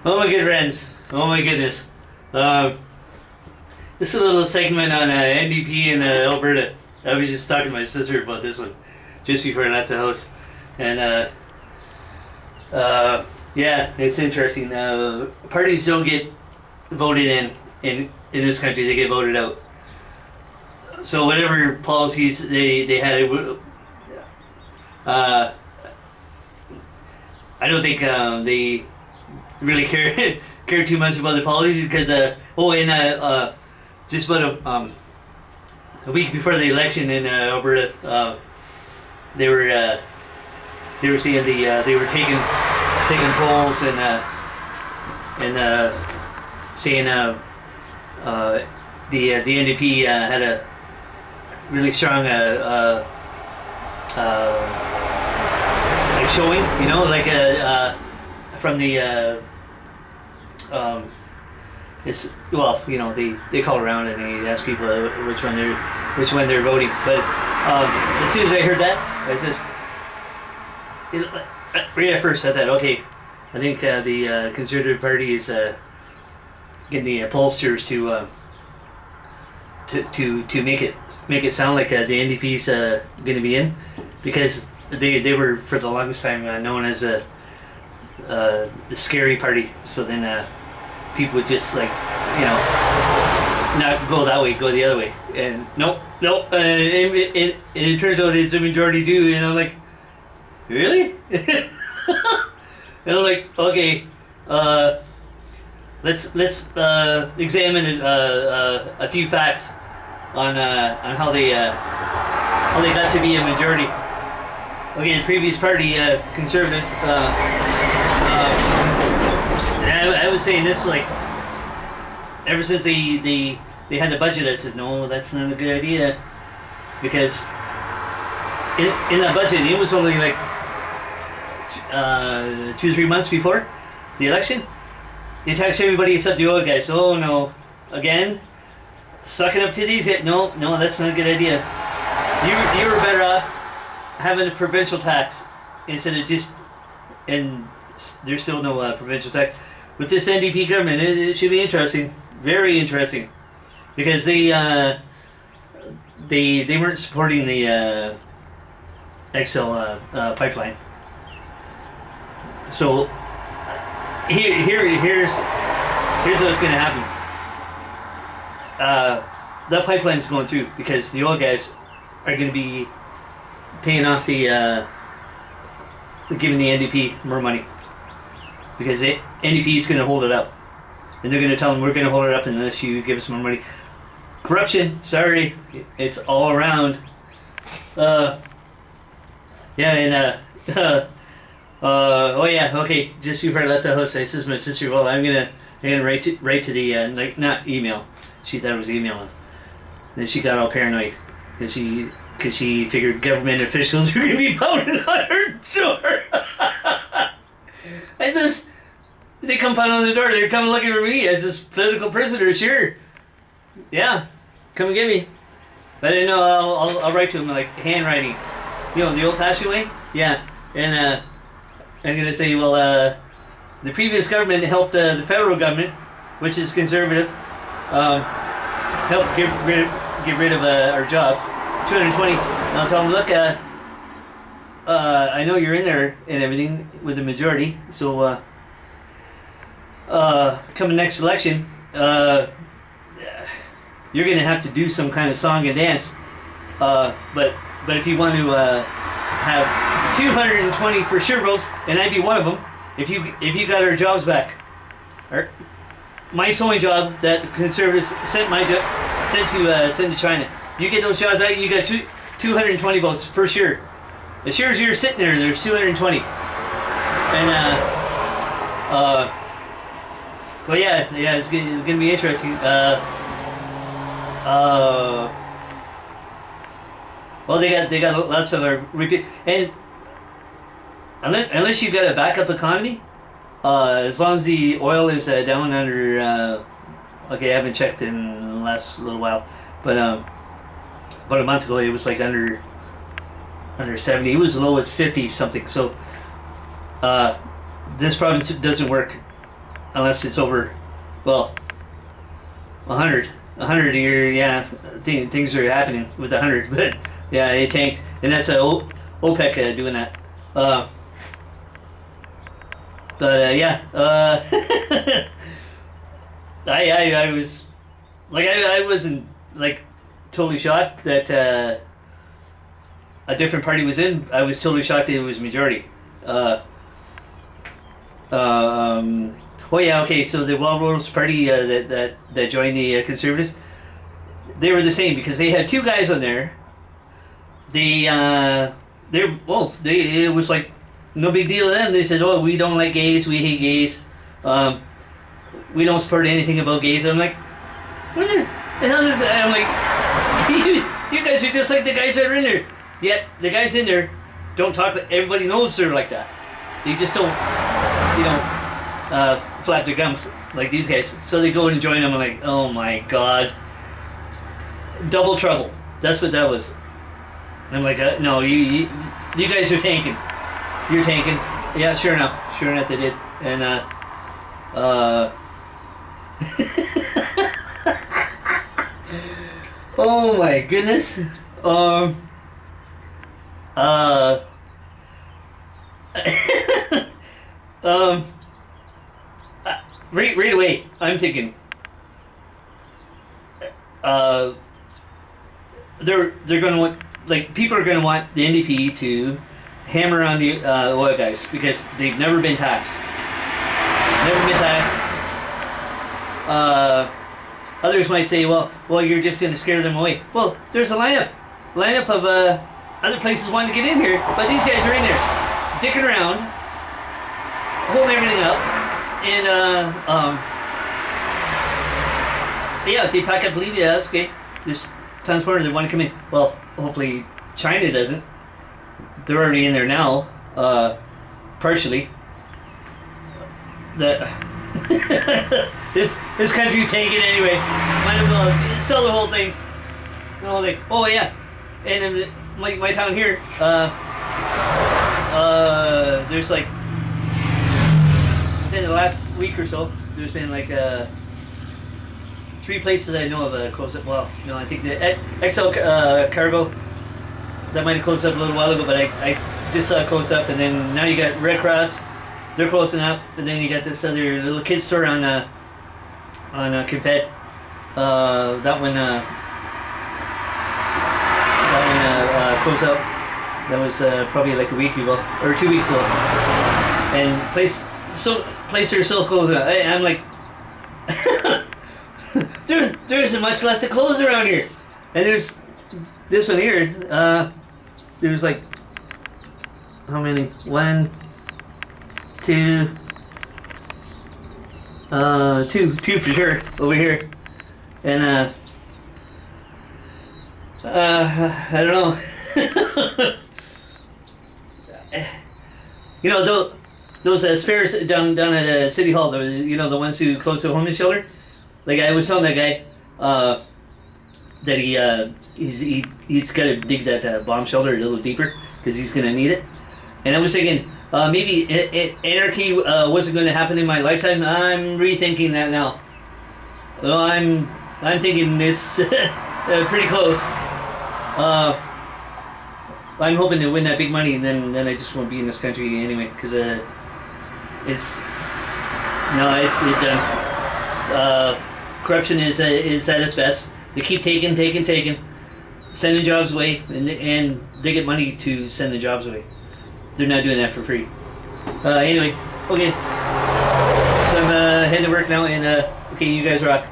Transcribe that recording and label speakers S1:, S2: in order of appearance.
S1: Oh my good friends, oh my goodness. This is a little segment on NDP in Alberta. I was just talking to my sister about this one just before I left the house. And yeah, it's interesting. Parties don't get voted in this country, they get voted out. So whatever policies they had, I don't think they really care too much about the policies because just about a week before the election in Alberta, they were saying they were taking polls and saying the NDP had a really strong like showing, you know, like from the it's, well, you know, they call around and they ask people which one they're voting. But as soon as I heard that, I just right at first I thought, okay, I think the Conservative Party is getting the pollsters to make it sound like the NDP's going to be in, because they were for the longest time known as the scary party. So then people would just, like, you know, not go that way, go the other way, and nope, it turns out it's a majority too, and I'm like, really? And I'm like, okay, let's examine a few facts on how they got to be a majority. Okay, the previous party, Conservatives, and I was saying this, like, ever since they had the budget, I said, no, that's not a good idea, because in that budget, it was only like 2 or 3 months before the election, they taxed everybody except the oil guys. Oh no, again, sucking up to these guys. No, that's not a good idea. You were better off having a provincial tax instead of just, and there's still no provincial tax. With this NDP government, it should be interesting, very interesting, because they weren't supporting the XL pipeline. So here's what's going to happen. That pipeline's going through because the oil guys are going to be paying off the giving the NDP more money, because the NDP is going to hold it up, and they're going to tell them, we're going to hold it up unless you give us more money. Corruption, sorry, it's all around. Yeah, and oh yeah, okay, just before I left the house, I said to my sister, well, I'm gonna write to the like, not email, she thought it was emailing, then she got all paranoid, because she figured government officials were gonna be pounding on her door. I says, they come pounding on the door, they're coming looking for me as this political prisoner. Sure, yeah, come and get me. But I didn't know, I'll write to them, like, handwriting, you know, the old-fashioned way. Yeah, and I'm gonna say, well, the previous government helped the federal government, which is conservative, help get rid of our jobs, 220. And I'll tell them, look, I know you're in there and everything with the majority, so coming next election, you're gonna have to do some kind of song and dance, but if you want to have 220 for sure votes, and I'd be one of them, if you got our jobs back, or my sewing job that the Conservatives sent to China, you get those jobs back, you got 220 votes for sure. As sure as you're sitting there, there's 220. And well, yeah, it's gonna be interesting. Well, they got lots of repeat, and unless you've got a backup economy, as long as the oil is down under, okay, I haven't checked in the last little while, but about a month ago it was like under 70. It was as low as 50 something. So this province doesn't work unless it's over, well, 100 a year. Yeah, things are happening with 100, but yeah, it tanked, and that's OPEC doing that. But yeah, I was like, I wasn't like totally shocked that a different party was in. I was totally shocked that it was majority. Oh yeah, okay. So the Wildrose Party that joined the Conservatives, they were the same because they had two guys on there. It was like no big deal to them. They said, "Oh, we don't like gays. We hate gays. We don't support anything about gays." I'm like, "What the hell is that?" I'm like, "You guys are just like the guys that are in there." Yet the guys in there don't talk. Everybody knows they're like that. They just don't, flap their gums like these guys. So they go and join them. I'm like, oh my god, double trouble. That's what that was. I'm like, no, you guys are tanking. You're tanking. Yeah, sure enough they did. And oh my goodness. Right away, I'm thinking, they're gonna want, like, people are gonna want the NDP to hammer on the oil guys because they've never been taxed. Others might say, well, you're just gonna scare them away. Well, there's a lineup of other places wanting to get in here, but these guys are in there, dicking around, holding everything up, and yeah, if they pack up, believe yeah, that's okay. There's tons more that want to come in. Well, hopefully China doesn't. They're already in there now, partially. This country take it anyway. Might as well sell the whole thing. Oh yeah, and then my town here, there's like, in the last week or so, there's been like 3 places I know of closed up. Well, I think the XL Cargo, that might have closed up a little while ago, but I just saw it close up. And then now you got Red Cross, they're closing up, and then you got this other little kid store on Confed. That one closed up. That was probably like a week ago or 2 weeks ago, and places are still closing. I'm like, there isn't much left to close around here. And there's this one here. There's like, how many? 1, 2, 2 for sure over here. And I don't know. Those spares down at City Hall, the ones who closed the homeless shelter. Like, I was telling that guy that he's got to dig that bomb shelter a little deeper because he's gonna need it. And I was thinking maybe anarchy wasn't going to happen in my lifetime. I'm rethinking that now. Well, I'm thinking it's pretty close. I'm hoping to win that big money, and then I just won't be in this country anyway, because it's done. Corruption is at its best. They keep taking, sending jobs away, and they get money to send the jobs away. They're not doing that for free. Anyway, okay. So I'm heading to work now, and okay, you guys rock.